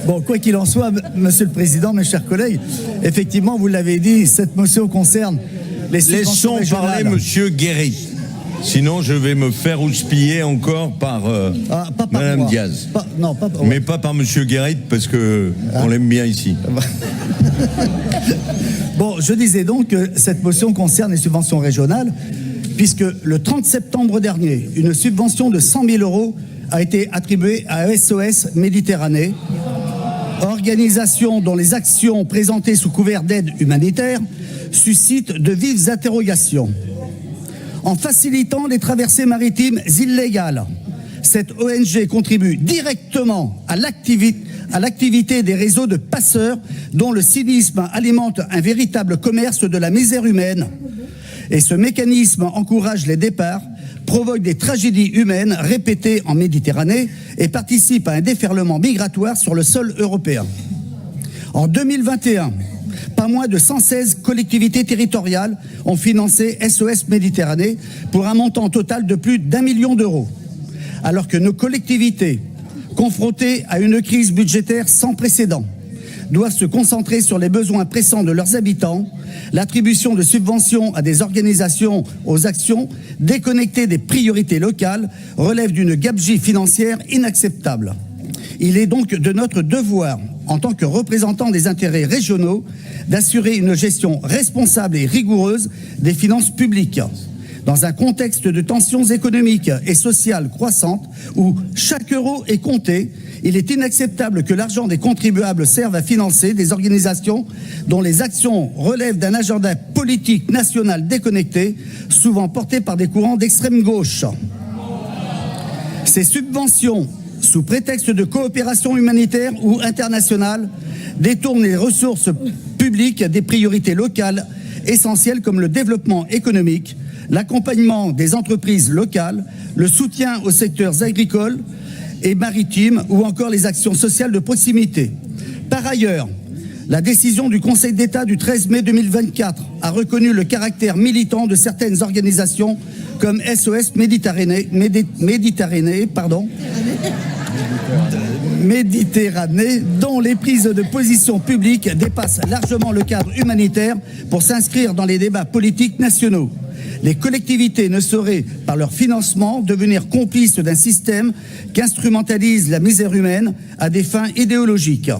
Bon, quoi qu'il en soit, Monsieur le Président, mes chers collègues, effectivement, vous l'avez dit, cette motion concerne les subventions Laissons parler régionales. Monsieur Guéry. Sinon, je vais me faire houspiller encore par Pas par Madame moi. Diaz. Non, pas par Mais pas par Monsieur Guéry, parce que on l'aime bien ici. Bon, je disais donc que cette motion concerne les subventions régionales, puisque le 30 septembre dernier, une subvention de 100 000 € a été attribuée à SOS Méditerranée, organisation dont les actions présentées sous couvert d'aide humanitaire suscitent de vives interrogations. En facilitant les traversées maritimes illégales, cette ONG contribue directement à l'activité des réseaux de passeurs dont le cynisme alimente un véritable commerce de la misère humaine. Et ce mécanisme encourage les départs, provoque des tragédies humaines répétées en Méditerranée et participe à un déferlement migratoire sur le sol européen. En 2021, pas moins de 116 collectivités territoriales ont financé SOS Méditerranée pour un montant total de plus d'1 million d'euros. Alors que nos collectivités, confrontées à une crise budgétaire sans précédent, doivent se concentrer sur les besoins pressants de leurs habitants, l'attribution de subventions à des organisations aux actions déconnectées des priorités locales relève d'une gabegie financière inacceptable. Il est donc de notre devoir, en tant que représentants des intérêts régionaux, d'assurer une gestion responsable et rigoureuse des finances publiques. Dans un contexte de tensions économiques et sociales croissantes où chaque euro est compté, il est inacceptable que l'argent des contribuables serve à financer des organisations dont les actions relèvent d'un agenda politique national déconnecté, souvent porté par des courants d'extrême gauche. Ces subventions, sous prétexte de coopération humanitaire ou internationale, détournent les ressources publiques des priorités locales essentielles comme le développement économique, l'accompagnement des entreprises locales, le soutien aux secteurs agricoles et maritimes ou encore les actions sociales de proximité. Par ailleurs, la décision du Conseil d'État du 13 mai 2024 a reconnu le caractère militant de certaines organisations comme SOS Méditerranée, dont les prises de position publiques dépassent largement le cadre humanitaire pour s'inscrire dans les débats politiques nationaux. Les collectivités ne sauraient, par leur financement, devenir complices d'un système qu'instrumentalise la misère humaine à des fins idéologiques.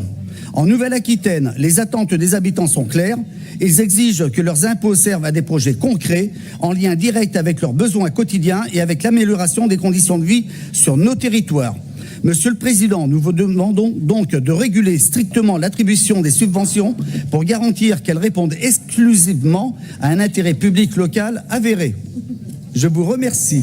En Nouvelle-Aquitaine, les attentes des habitants sont claires. Ils exigent que leurs impôts servent à des projets concrets, en lien direct avec leurs besoins quotidiens et avec l'amélioration des conditions de vie sur nos territoires. Monsieur le Président, nous vous demandons donc de réguler strictement l'attribution des subventions pour garantir qu'elles répondent exclusivement à un intérêt public local avéré. Je vous remercie.